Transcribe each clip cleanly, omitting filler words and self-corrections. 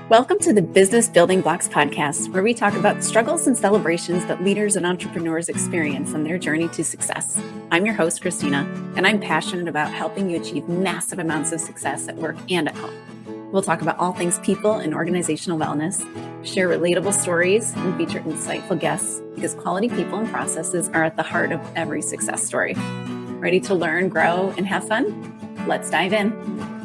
Welcome to the Business Building Blocks podcast, where we talk about struggles and celebrations that leaders and entrepreneurs experience on their journey to success. I'm your host, Kristina, and I'm passionate about helping you achieve massive amounts of success at work and at home. We'll talk about all things people and organizational wellness, share relatable stories, and feature insightful guests because quality people and processes are at the heart of every success story. Ready to learn, grow, and have fun? Let's dive in.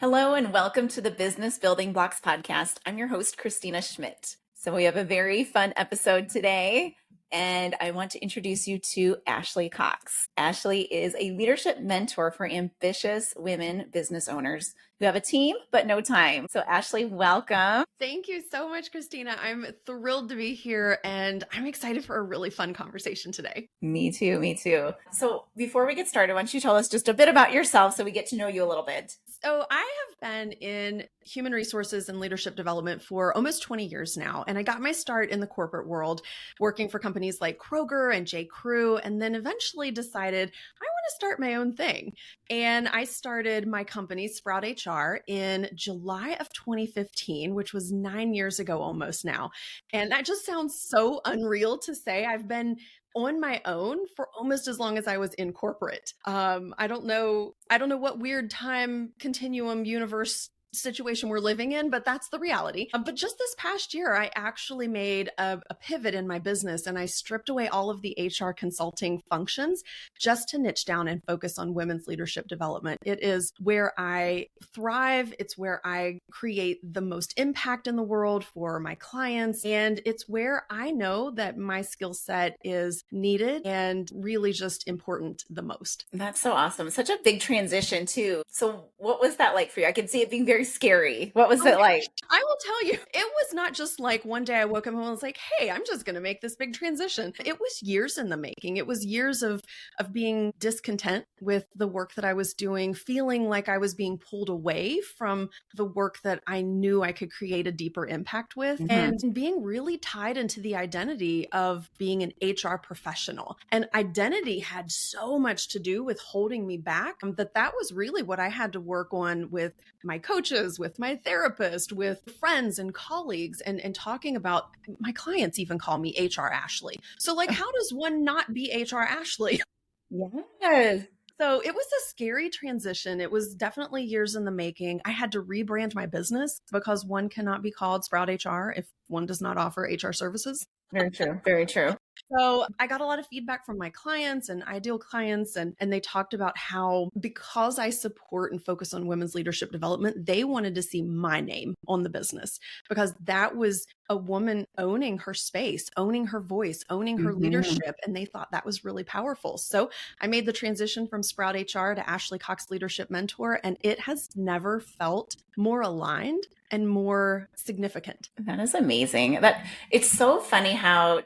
Hello and welcome to the Business Building Blocks podcast. I'm your host, Kristina Schmidt. So we have a very fun episode today, and I want to introduce you to Ashley Cox. Ashley is a leadership mentor for ambitious women business owners who have a team but no time. So Ashley, welcome. Thank you so much, Kristina. I'm thrilled to be here, and I'm excited for a really fun conversation today. Me too. So before we get started, why don't you tell us just a bit about yourself so we get to know you a little bit? So I have been in human resources and leadership development for almost 20 years now. And I got my start in the corporate world working for companies like Kroger and J. Crew, and then eventually decided I want to start my own thing. And I started my company, Sprout HR, in July of 2015, which was 9 years ago almost now. And that just sounds so unreal to say. I've been on my own for almost as long as I was in corporate. I don't know what weird time continuum universe situation we're living in, but that's the reality. But just this past year, I actually made a pivot in my business, and I stripped away all of the HR consulting functions just to niche down and focus on women's leadership development. It is where I thrive. It's where I create the most impact in the world for my clients. And it's where I know that my skill set is needed and really just important the most. That's so awesome. Such a big transition too. So what was that like for you? I can see it being very scary. What was it like? I will tell you, it was not just like one day I woke up and was like, hey, I'm just going to make this big transition. It was years in the making. It was years of being discontent with the work that I was doing, feeling like I was being pulled away from the work that I knew I could create a deeper impact with, and being really tied into the identity of being an HR professional. And identity had so much to do with holding me back that was really what I had to work on with my coaches, with my therapist, with friends and colleagues, and talking about my clients even call me HR Ashley. So like, how does one not be HR Ashley? Yes. So it was a scary transition. It was definitely years in the making. I had to rebrand my business because one cannot be called Sprout HR if one does not offer HR services. Very true. Very true. So I got a lot of feedback from my clients and ideal clients, and they talked about how, because I support and focus on women's leadership development, they wanted to see my name on the business, because that was a woman owning her space, owning her voice, owning her leadership. And they thought that was really powerful. So I made the transition from Sprout HR to Ashley Cox Leadership Mentor, and it has never felt more aligned and more significant. That is amazing. That it's so funny how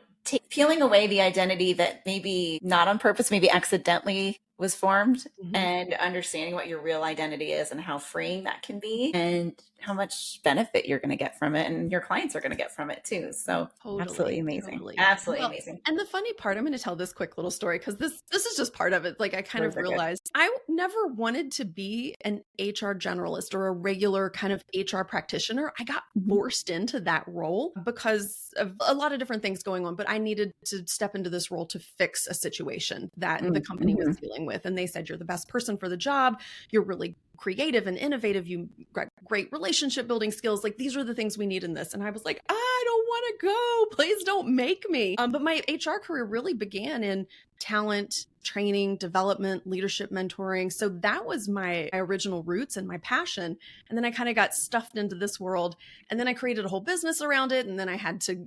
peeling away the identity that maybe not on purpose, maybe accidentally was formed, and understanding what your real identity is and how freeing that can be and how much benefit you're going to get from it and your clients are going to get from it too. So absolutely amazing. Absolutely amazing. And the funny part, I'm going to tell this quick little story because this is just part of it. Like, I kind of realized I never wanted to be an HR generalist or a regular kind of HR practitioner. I got forced into that role because of a lot of different things going on, but I needed to step into this role to fix a situation that the company was dealing with. And they said, you're the best person for the job. You're really creative and innovative. You got great relationship building skills. Like, these are the things we need in this. And I was like, I don't want to go. Please don't make me. But my HR career really began in talent, training, development, leadership mentoring. So that was my original roots and my passion. And then I kind of got stuffed into this world. And then I created a whole business around it. And then I had to,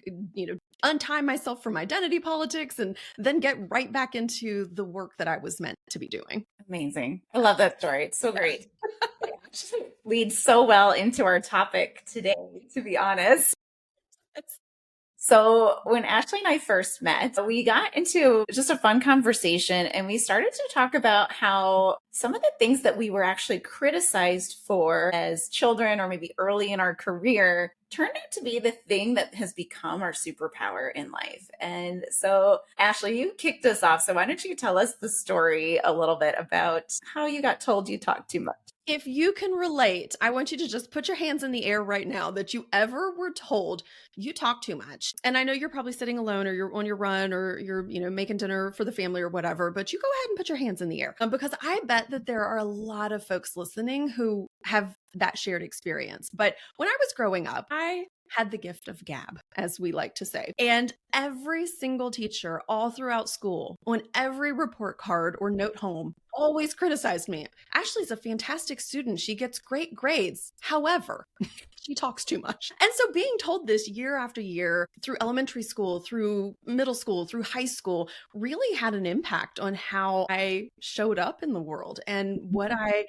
untie myself from identity politics and then get right back into the work that I was meant to be doing. Amazing. I love that story. It's so great. It actually leads so well into our topic today, to be honest. So when Ashley and I first met, we got into just a fun conversation and we started to talk about how some of the things that we were actually criticized for as children or maybe early in our career turned out to be the thing that has become our superpower in life. And so, Ashley, you kicked us off. So why don't you tell us the story a little bit about how you got told you talk too much? If you can relate, I want you to just put your hands in the air right now that you ever were told you talk too much. And I know you're probably sitting alone or you're on your run or you're, making dinner for the family or whatever, but you go ahead and put your hands in the air because I bet that there are a lot of folks listening who have that shared experience. But when I was growing up, I had the gift of gab, as we like to say. And every single teacher all throughout school, on every report card or note home, always criticized me. Ashley's a fantastic student. She gets great grades. However, she talks too much. And so being told this year after year through elementary school, through middle school, through high school, really had an impact on how I showed up in the world and what I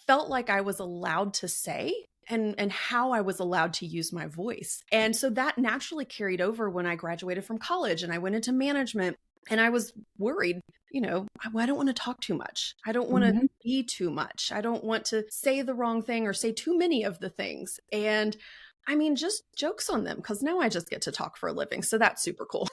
felt like I was allowed to say and how I was allowed to use my voice. And so that naturally carried over when I graduated from college and I went into management and I was worried, I don't want to talk too much. I don't want to be too much. I don't want to say the wrong thing or say too many of the things. And I mean, just jokes on them because now I just get to talk for a living. So that's super cool.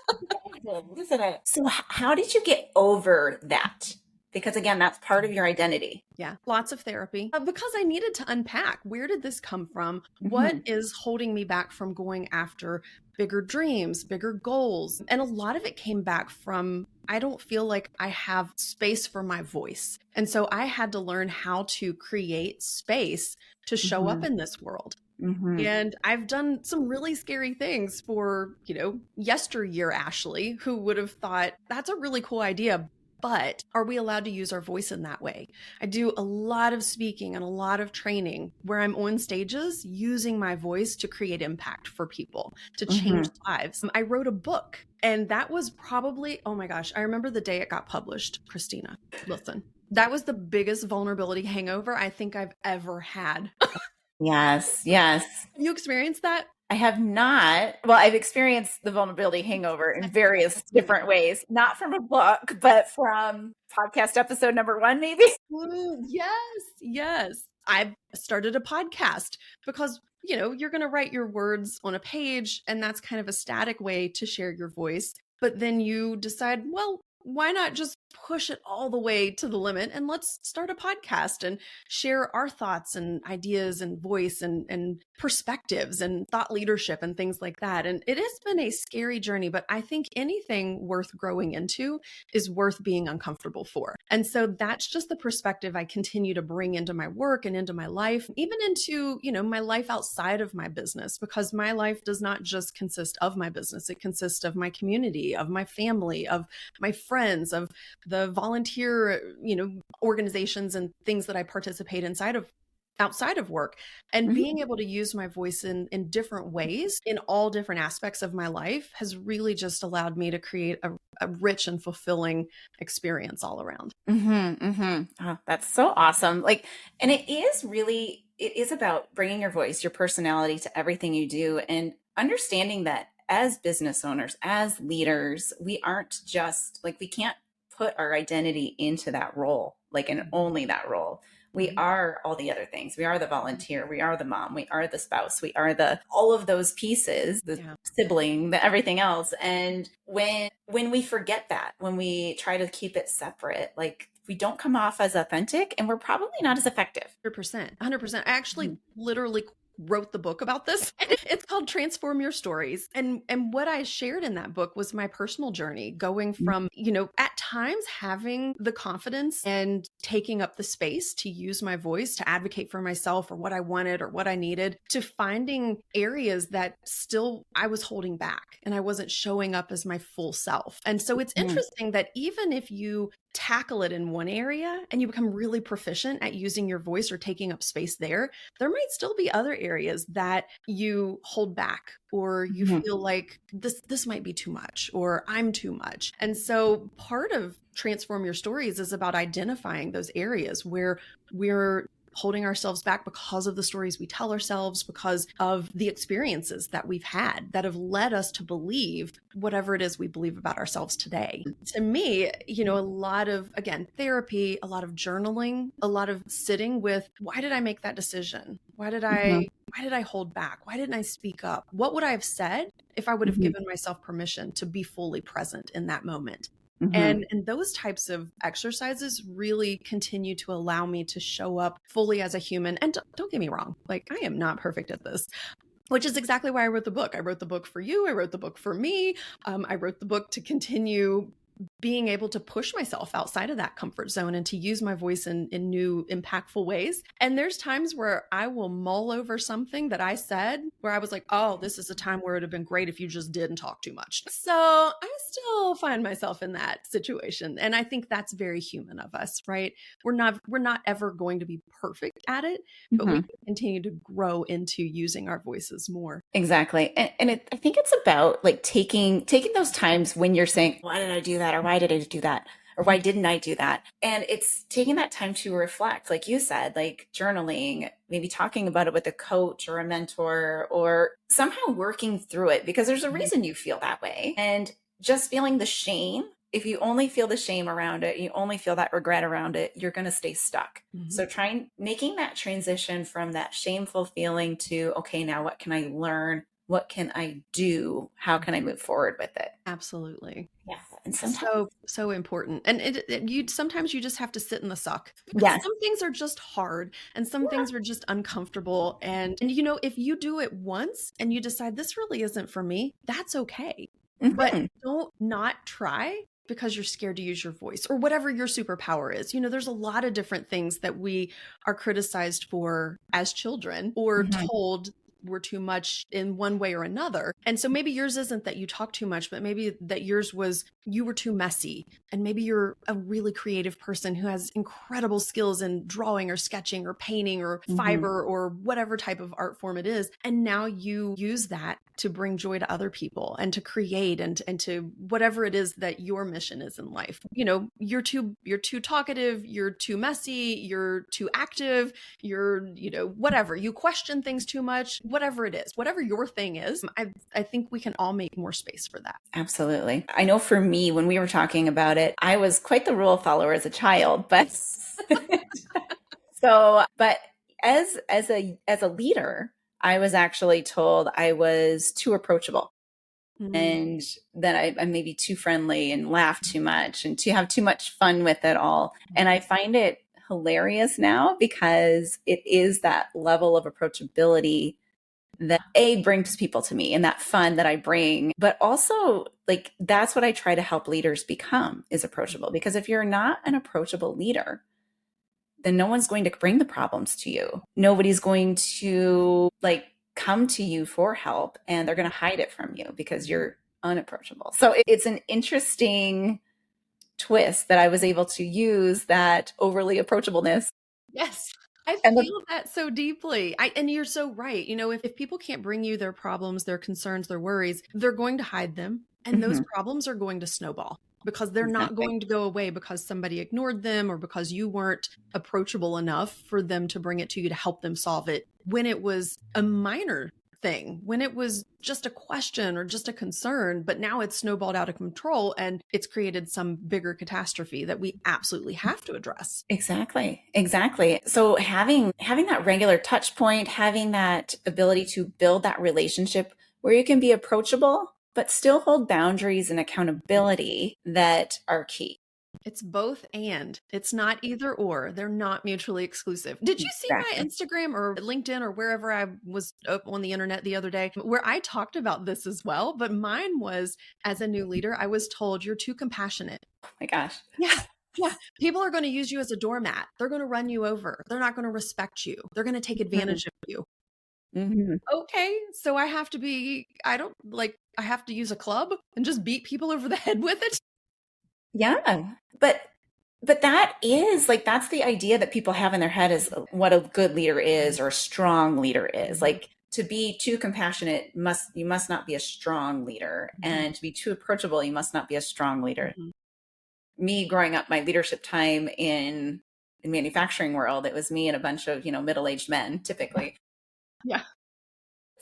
So how did you get over that? Because again, that's part of your identity. Yeah, lots of therapy because I needed to unpack where did this come from? What is holding me back from going after bigger dreams, bigger goals? And a lot of it came back from I don't feel like I have space for my voice. And so I had to learn how to create space to show up in this world. And I've done some really scary things for, yesteryear Ashley, who would have thought that's a really cool idea. But are we allowed to use our voice in that way? I do a lot of speaking and a lot of training where I'm on stages using my voice to create impact for people, to change lives. I wrote a book and that was probably, oh my gosh, I remember the day it got published, Kristina. Listen, that was the biggest vulnerability hangover I think I've ever had. Yes. Have you experienced that? I have not. Well, I've experienced the vulnerability hangover in various different ways, not from a book, but from podcast episode number 1, maybe. Yes. I started a podcast because, you're going to write your words on a page and that's kind of a static way to share your voice. But then you decide, well, why not just push it all the way to the limit and let's start a podcast and share our thoughts and ideas and voice and perspectives and thought leadership and things like that. And it has been a scary journey, but I think anything worth growing into is worth being uncomfortable for. And so that's just the perspective I continue to bring into my work and into my life, even into, my life outside of my business, because my life does not just consist of my business. It consists of my community, of my family, of my friends, of the volunteer, organizations and things that I participate outside of work, and being able to use my voice in different ways in all different aspects of my life has really just allowed me to create a rich and fulfilling experience all around. Oh, that's so awesome. And it is about bringing your voice, your personality to everything you do and understanding that as business owners, as leaders, we aren't just we can't put our identity into that role, and only that role. We are all the other things. We are the volunteer. We are the mom. We are the spouse. We are all of those pieces, the sibling, the everything else. And when we forget that, when we try to keep it separate, we don't come off as authentic and we're probably not as effective. 100%. I actually literally wrote the book about this. It's called Transform Your Stories. And what I shared in that book was my personal journey going from, at times having the confidence and taking up the space to use my voice to advocate for myself or what I wanted or what I needed, to finding areas that still I was holding back and I wasn't showing up as my full self. And so it's interesting that even if you tackle it in one area and you become really proficient at using your voice or taking up space there might still be other areas that you hold back or you feel like this might be too much or I'm too much. And so part of Transform Your Stories is about identifying those areas where we're holding ourselves back because of the stories we tell ourselves, because of the experiences that we've had that have led us to believe whatever it is we believe about ourselves today. To me, a lot of, again, therapy, a lot of journaling, a lot of sitting with, why did I make that decision? Why did I hold back? Why didn't I speak up? What would I have said if I would have given myself permission to be fully present in that moment? And those types of exercises really continue to allow me to show up fully as a human. And don't get me wrong, like, I am not perfect at this, which is exactly why I wrote the book. I wrote the book for you. I wrote the book for me. I wrote the book to continue being able to push myself outside of that comfort zone and to use my voice in new, impactful ways. And there's times where I will mull over something that I said where I was like, oh, this is a time where it'd have been great if you just didn't talk too much. So I still find myself in that situation. And I think that's very human of us, right? We're not ever going to be perfect at it, but we can continue to grow into using our voices more. Exactly. And I think it's about like taking those times when you're saying, why did I do that? Or why did I do that? Or why didn't I do that? And it's taking that time to reflect, like you said, like journaling, maybe talking about it with a coach or a mentor, or somehow working through it, because there's a reason you feel that way. And just feeling the shame, if you only feel the shame around it, you only feel that regret around it, you're going to stay stuck. So making that transition from that shameful feeling to, okay, now what can I learn? What can I do? How can I move forward with it? Absolutely. Yeah. And sometimes so important. And sometimes you just have to sit in the suck. Yes. Some things are just hard and some things are just uncomfortable. And if you do it once and you decide this really isn't for me, that's okay. But don't not try because you're scared to use your voice or whatever your superpower is. There's a lot of different things that we are criticized for as children or told we're too much in one way or another. And so maybe yours isn't that you talk too much, but maybe that yours was you were too messy. And maybe you're a really creative person who has incredible skills in drawing or sketching or painting or fiber or whatever type of art form it is. And now you use that to bring joy to other people and to create and to whatever it is that your mission is in life. You're too talkative, you're too messy, you're too active, you're, whatever. You question things too much, whatever it is, whatever your thing is. I think we can all make more space for that. Absolutely. I know for me, when we were talking about it, I was quite the rule follower as a child, but but as a leader, I was actually told I was too approachable and that I'm maybe too friendly and laugh too much and to have too much fun with it all. And I find it hilarious now because it is that level of approachability that brings people to me and that fun that I bring, but also like that's what I try to help leaders become is approachable. Because if you're not an approachable leader, then no one's going to bring the problems to you. Nobody's going to like come to you for help and they're going to hide it from you because you're unapproachable. So it's an interesting twist that I was able to use that overly approachableness. Yes. I feel that so deeply. And you're so right. If people can't bring you their problems, their concerns, their worries, they're going to hide them. And those problems are going to snowball because they're not going to go away because somebody ignored them or because you weren't approachable enough for them to bring it to you to help them solve it when it was a minor thing, when it was just a question or just a concern, but now it's snowballed out of control and it's created some bigger catastrophe that we absolutely have to address. Exactly. So having that regular touch point, having that ability to build that relationship where you can be approachable, but still hold boundaries and accountability that are key. It's both and. It's not either or. They're not mutually exclusive. Did you see my Instagram or LinkedIn or wherever I was up on the internet the other day where I talked about this as well? But mine was, as a new leader, I was told you're too compassionate. Oh my gosh. Yeah. People are going to use you as a doormat. They're going to run you over. They're not going to respect you. They're going to take advantage of you. Okay. So I have to use a club and just beat people over the head with it. Yeah. But that is like, that's the idea that people have in their head is what a good leader is or a strong leader is. Like to be too compassionate, you must not be a strong leader. And to be too approachable, you must not be a strong leader. Me growing up, my leadership time in in manufacturing world, it was me and a bunch of, middle-aged men typically. Yeah.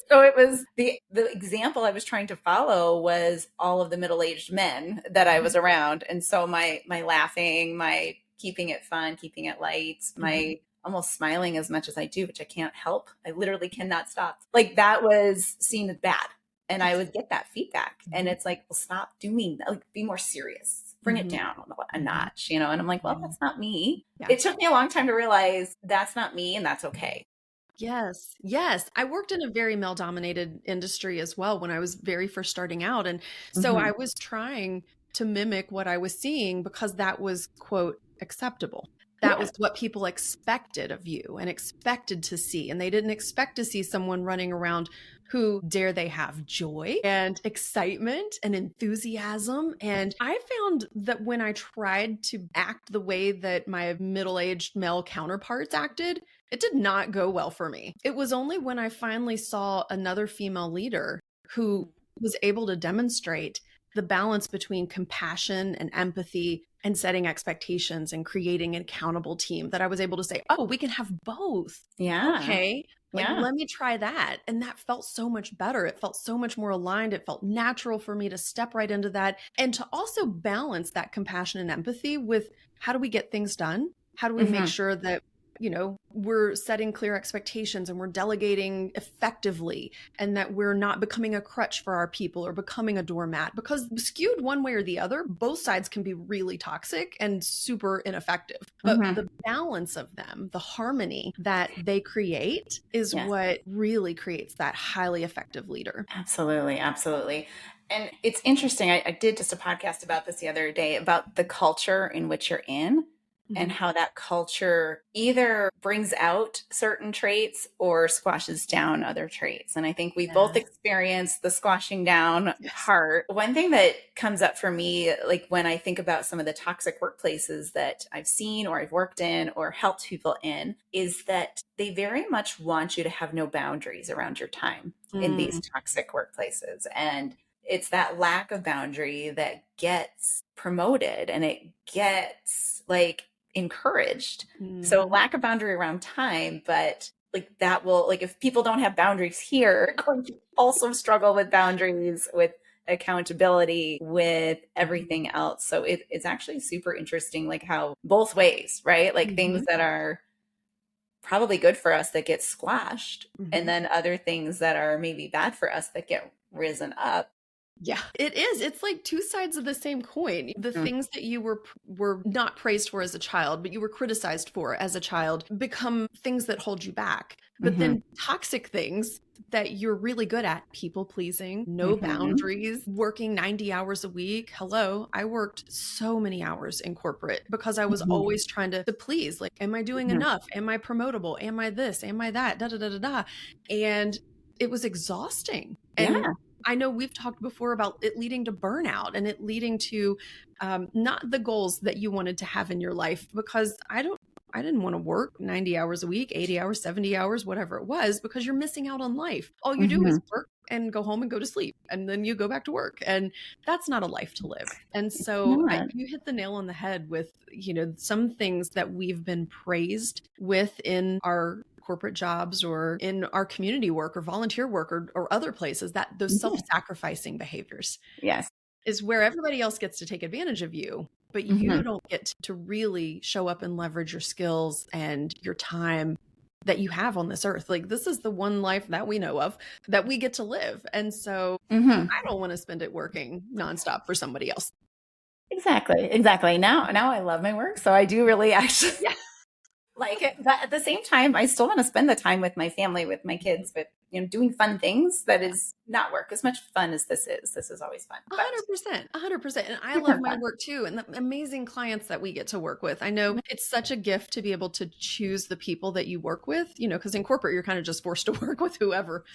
So it was the example I was trying to follow was all of the middle-aged men that I was around. And so my laughing, my keeping it fun, keeping it light, my almost smiling as much as I do, which I can't help. I literally cannot stop. Like that was seen as bad. And I would get that feedback. And it's like, well, stop doing that. Like, be more serious. Bring it down a notch, And I'm like, well, that's not me. Yeah. It took me a long time to realize that's not me and that's okay. Yes. Yes. I worked in a very male dominated industry as well when I was very first starting out. And so I was trying to mimic what I was seeing because that was, quote, acceptable. That was what people expected of you and expected to see. And they didn't expect to see someone running around who dare they have joy and excitement and enthusiasm. And I found that when I tried to act the way that my middle-aged male counterparts acted, it did not go well for me. It was only when I finally saw another female leader who was able to demonstrate the balance between compassion and empathy and setting expectations and creating an accountable team that I was able to say, oh, we can have both. Yeah. Okay. Let me try that. And that felt so much better. It felt so much more aligned. It felt natural for me to step right into that and to also balance that compassion and empathy with how do we get things done? How do we make sure that we're setting clear expectations and we're delegating effectively and that we're not becoming a crutch for our people or becoming a doormat, because skewed one way or the other, both sides can be really toxic and super ineffective. But the balance of them, the harmony that they create is what really creates that highly effective leader. Absolutely. Absolutely. And it's interesting. I did just a podcast about this the other day about the culture in which you're in. And how that culture either brings out certain traits or squashes down other traits. And I think we both experienced the squashing down part. One thing that comes up for me, like when I think about some of the toxic workplaces that I've seen or I've worked in or helped people in, is that they very much want you to have no boundaries around your time in these toxic workplaces. And it's that lack of boundary that gets promoted and it gets encouraged. So lack of boundary around time, but that will, if people don't have boundaries here, going to also struggle with boundaries, with accountability, with everything else. So it's actually super interesting, how both ways, right? Things that are probably good for us that get squashed, and then other things that are maybe bad for us that get risen up. Yeah, it is. It's like two sides of the same coin. The things that you were not praised for as a child, but you were criticized for as a child, become things that hold you back. But then toxic things that you're really good at, people pleasing, no boundaries, working 90 hours a week. Hello, I worked so many hours in corporate because I was always trying to please. Am I doing enough? Am I promotable? Am I this? Am I that? Da da da da da. And it was exhausting. And I know we've talked before about it leading to burnout and it leading to not the goals that you wanted to have in your life, because I didn't want to work 90 hours a week, 80 hours, 70 hours, whatever it was, because you're missing out on life. All you do is work and go home and go to sleep, and then you go back to work. And that's not a life to live. And so you hit the nail on the head with, some things that we've been praised with in our corporate jobs or in our community work or volunteer work or other places, that those self-sacrificing behaviors is where everybody else gets to take advantage of you, but you don't get to really show up and leverage your skills and your time that you have on this earth. This is the one life that we know of that we get to live. And so I don't want to spend it working nonstop for somebody else. Exactly. Now I love my work. So I do really actually like it. But at the same time, I still want to spend the time with my family, with my kids, with, doing fun things that is not work. As much fun as this is always fun. 100%. And I love my work too. And the amazing clients that we get to work with. I know it's such a gift to be able to choose the people that you work with, because in corporate, you're kind of just forced to work with whoever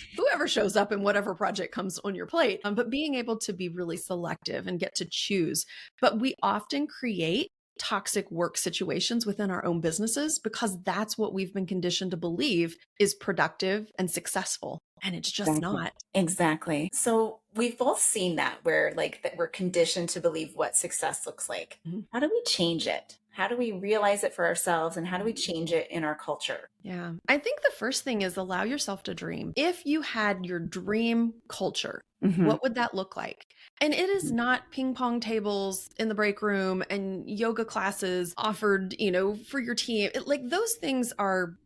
shows up and whatever project comes on your plate. But being able to be really selective and get to choose. But we often create toxic work situations within our own businesses because that's what we've been conditioned to believe is productive and successful. And it's just not. Exactly. So we've both seen that where like that we're conditioned to believe what success looks like. How do we change it? How do we realize it for ourselves and how do we change it in our culture? Yeah. I think the first thing is allow yourself to dream. If you had your dream culture, what would that look like? And it is not ping pong tables in the break room and yoga classes offered, for your team. Like those things are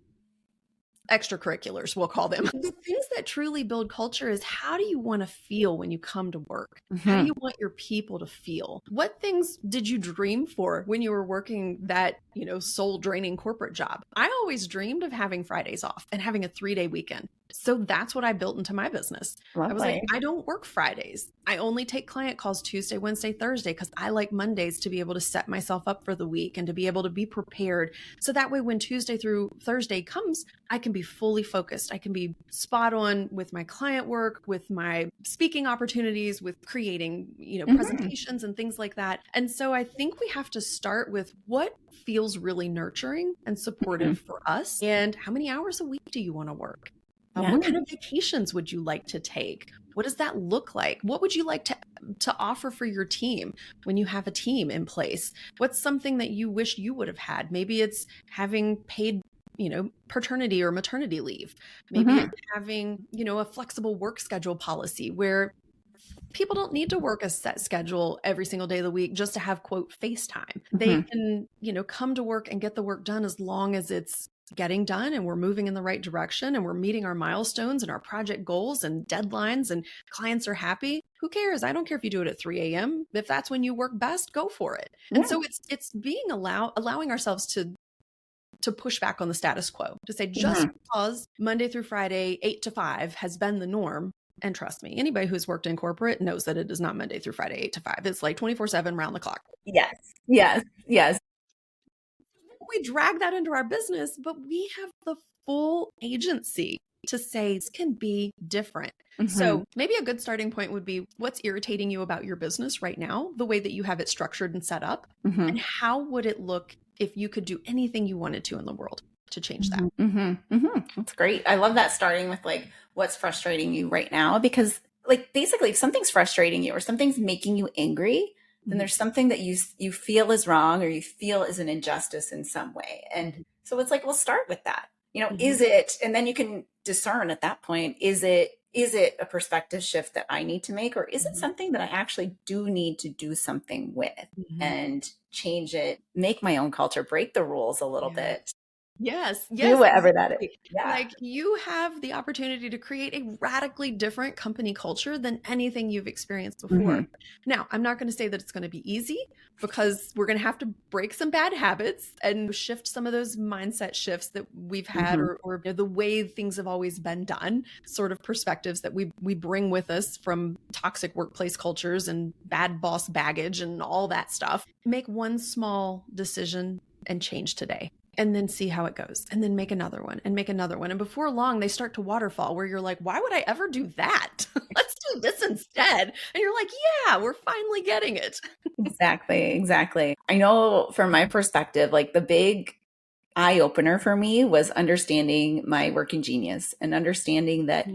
extracurriculars, we'll call them. The things that truly build culture is how do you want to feel when you come to work? How do you want your people to feel? What things did you dream for when you were working that, soul draining corporate job? I always dreamed of having Fridays off and having a 3-day weekend. So that's what I built into my business. Lovely. I was like, I don't work Fridays. I only take client calls Tuesday, Wednesday, Thursday, because I like Mondays to be able to set myself up for the week and to be able to be prepared. So that way, when Tuesday through Thursday comes, I can be fully focused. I can be spot on with my client work, with my speaking opportunities, with creating, presentations and things like that. And so I think we have to start with what feels really nurturing and supportive for us. And how many hours a week do you want to work? What kind of vacations would you like to take? What does that look like? What would you like to offer for your team when you have a team in place? What's something that you wish you would have had? Maybe it's having paid, paternity or maternity leave. Maybe it's having, a flexible work schedule policy where people don't need to work a set schedule every single day of the week just to have, quote, FaceTime. They can, come to work and get the work done as long as it's getting done and we're moving in the right direction and we're meeting our milestones and our project goals and deadlines and clients are happy. Who cares? I don't care if you do it at 3 a.m. If that's when you work best, go for it. And so it's being allowing ourselves to push back on the status quo, to say just because Monday through Friday, 8 to 5 has been the norm. And trust me, anybody who's worked in corporate knows that it is not Monday through Friday, 8 to 5. It's like 24/7 round the clock. Yes. We drag that into our business, but we have the full agency to say this can be different. So maybe a good starting point would be what's irritating you about your business right now, the way that you have it structured and set up, and how would it look if you could do anything you wanted to in the world to change that? That's great. I love that, starting with like what's frustrating you right now, because like basically if something's frustrating you or something's making you angry, then there's something that you feel is wrong or you feel is an injustice in some way. And so it's like, we'll start with that. Is it, and then you can discern at that point, is it a perspective shift that I need to make, or is it something that I actually do need to do something with and change it, make my own culture, break the rules a little bit. Yes. Do whatever that is. Yeah. Like you have the opportunity to create a radically different company culture than anything you've experienced before. Now, I'm not going to say that it's going to be easy because we're going to have to break some bad habits and shift some of those mindset shifts that we've had or the way things have always been done, sort of perspectives that we bring with us from toxic workplace cultures and bad boss baggage and all that stuff. Make one small decision and change today. And then see how it goes, and then make another one and make another one. And before long, they start to waterfall where you're like, why would I ever do that? Let's do this instead. And you're like, yeah, we're finally getting it. Exactly. I know from my perspective, like the big eye opener for me was understanding my working genius and understanding that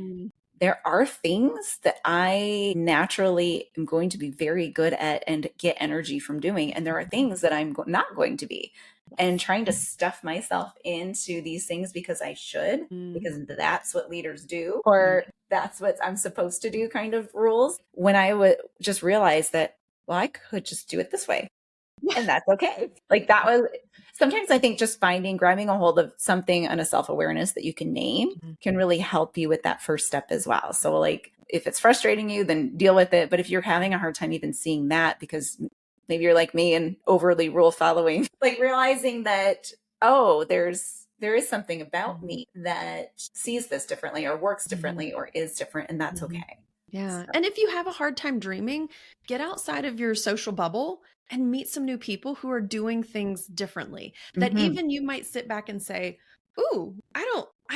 there are things that I naturally am going to be very good at and get energy from doing. And there are things that I'm not going to be. And trying to stuff myself into these things because I should, because that's what leaders do, or that's what I'm supposed to do kind of rules. When I would just realize that, well, I could just do it this way. And that's okay. Like that was, sometimes I think just grabbing a hold of something and a self-awareness that you can name can really help you with that first step as well. So like if it's frustrating you, then deal with it. But if you're having a hard time even seeing that because maybe you're like me and overly rule following, like realizing that, oh, there is something about me that sees this differently or works differently or is different. And that's okay. Yeah. So. And if you have a hard time dreaming, get outside of your social bubble and meet some new people who are doing things differently that even you might sit back and say, ooh, I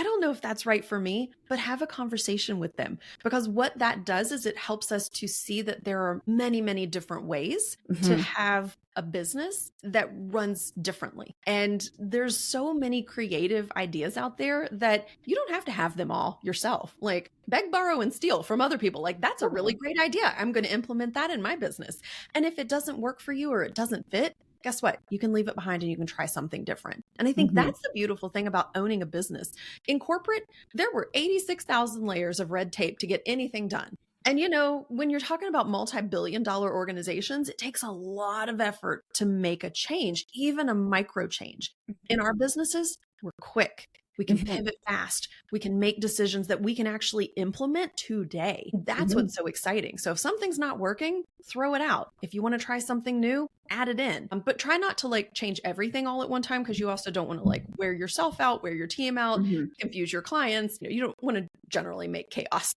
don't know if that's right for me, but have a conversation with them, because what that does is it helps us to see that there are many, many different ways to have a business that runs differently. And there's so many creative ideas out there that you don't have to have them all yourself. Like beg, borrow, and steal from other people. Like that's a really great idea. I'm going to implement that in my business. And if it doesn't work for you or it doesn't fit, guess what? You can leave it behind and you can try something different. And I think that's the beautiful thing about owning a business. In corporate, there were 86,000 layers of red tape to get anything done. And when you're talking about multi-billion-dollar organizations, it takes a lot of effort to make a change, even a micro change. In our businesses, we're quick. We can pivot fast. We can make decisions that we can actually implement today. That's what's so exciting. So if something's not working, throw it out. If you want to try something new, add it in. But try not to change everything all at one time, because you also don't want to wear yourself out, wear your team out, confuse your clients. You don't want to generally make chaos.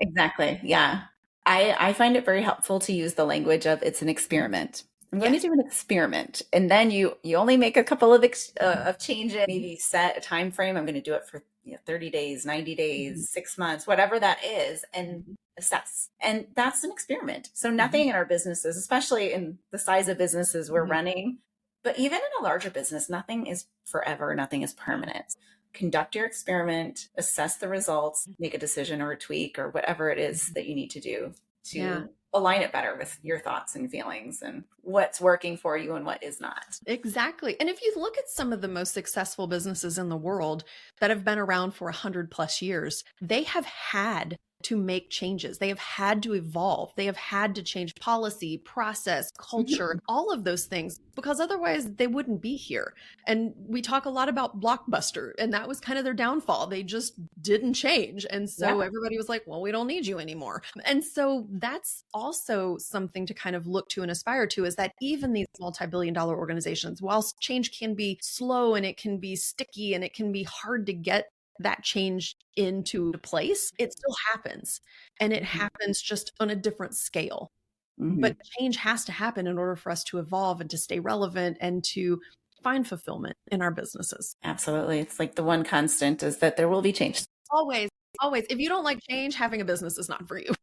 Exactly. Yeah. I find it very helpful to use the language of it's an experiment. I'm going to do an experiment. And then you only make a couple of changes, maybe set a time frame. I'm going to do it for 30 days, 90 days, 6 months, whatever that is, and assess. And that's an experiment. So nothing in our businesses, especially in the size of businesses we're running, but even in a larger business, nothing is forever. Nothing is permanent. Conduct your experiment, assess the results, make a decision or a tweak or whatever it is that you need to do to align it better with your thoughts and feelings and what's working for you and what is not. Exactly. And if you look at some of the most successful businesses in the world that have been around for 100+ years, they have had to make changes. They have had to evolve. They have had to change policy, process, culture, all of those things, because otherwise they wouldn't be here. And we talk a lot about Blockbuster, and that was kind of their downfall. They just didn't change. And so everybody was like, well, we don't need you anymore. And so that's also something to kind of look to and aspire to, is that even these multi-billion-dollar organizations, whilst change can be slow and it can be sticky and it can be hard to get that change into place, it still happens. And it happens just on a different scale. But change has to happen in order for us to evolve and to stay relevant and to find fulfillment in our businesses. Absolutely. It's like the one constant is that there will be change. Always, always. If you don't like change, having a business is not for you.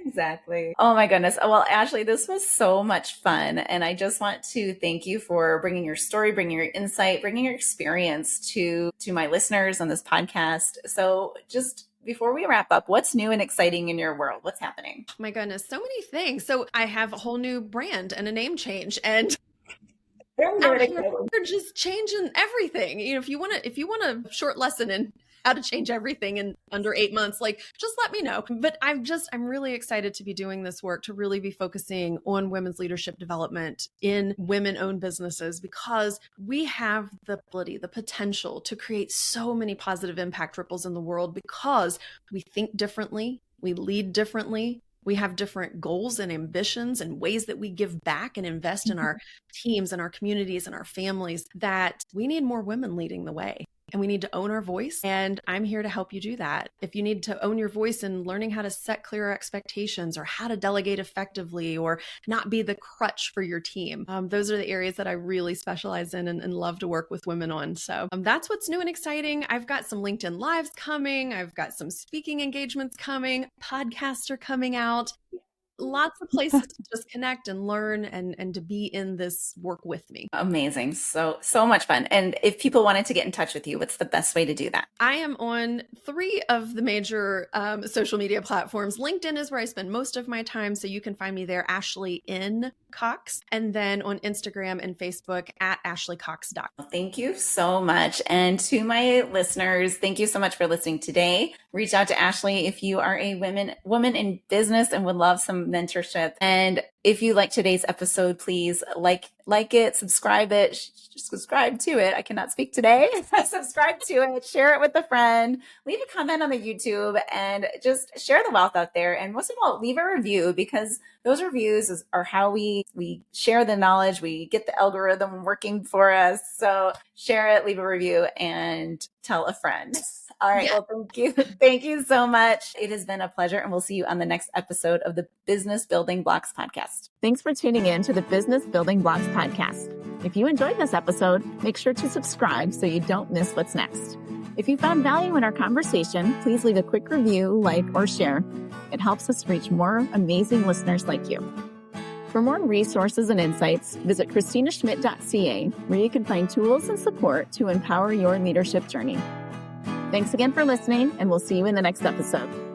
Exactly. Oh my goodness. Well, Ashley, this was so much fun. And I just want to thank you for bringing your story, bringing your insight, bringing your experience to my listeners on this podcast. So just before we wrap up, what's new and exciting in your world? What's happening? Oh my goodness. So many things. So I have a whole new brand and a name change, and we're just changing everything. If you want a short lesson in how to change everything in under 8 months, just let me know. But I'm really excited to be doing this work, to really be focusing on women's leadership development in women-owned businesses, because we have the ability, the potential to create so many positive impact ripples in the world, because we think differently, we lead differently, we have different goals and ambitions and ways that we give back and invest in our teams and our communities and our families, that we need more women leading the way. And we need to own our voice. And I'm here to help you do that. If you need to own your voice in learning how to set clearer expectations, or how to delegate effectively, or not be the crutch for your team, those are the areas that I really specialize in and love to work with women on. So that's what's new and exciting. I've got some LinkedIn Lives coming. I've got some speaking engagements coming. Podcasts are coming out. Lots of places to just connect and learn and to be in this work with me. Amazing. So much fun. And if people wanted to get in touch with you, what's the best way to do that? I am on 3 of the major social media platforms. LinkedIn is where I spend most of my time. So you can find me there, Ashley N. Cox, and then on Instagram and Facebook at ashleycox.com. Thank you so much. And to my listeners, thank you so much for listening today. Reach out to Ashley if you are a woman in business and would love some mentorship. And if you like today's episode, please like it, subscribe to it. I cannot speak today. Subscribe to it, share it with a friend, leave a comment on the YouTube, and just share the wealth out there. And most of all, leave a review, because those reviews are how we share the knowledge. We get the algorithm working for us. So share it, leave a review, and tell a friend. All right. Well, thank you. Thank you so much. It has been a pleasure, and we'll see you on the next episode of the Business Building Blocks podcast. Thanks for tuning in to the Business Building Blocks podcast. If you enjoyed this episode, make sure to subscribe so you don't miss what's next. If you found value in our conversation, please leave a quick review, like, or share. It helps us reach more amazing listeners like you. For more resources and insights, visit KristinaSchmidt.ca, where you can find tools and support to empower your leadership journey. Thanks again for listening, and we'll see you in the next episode.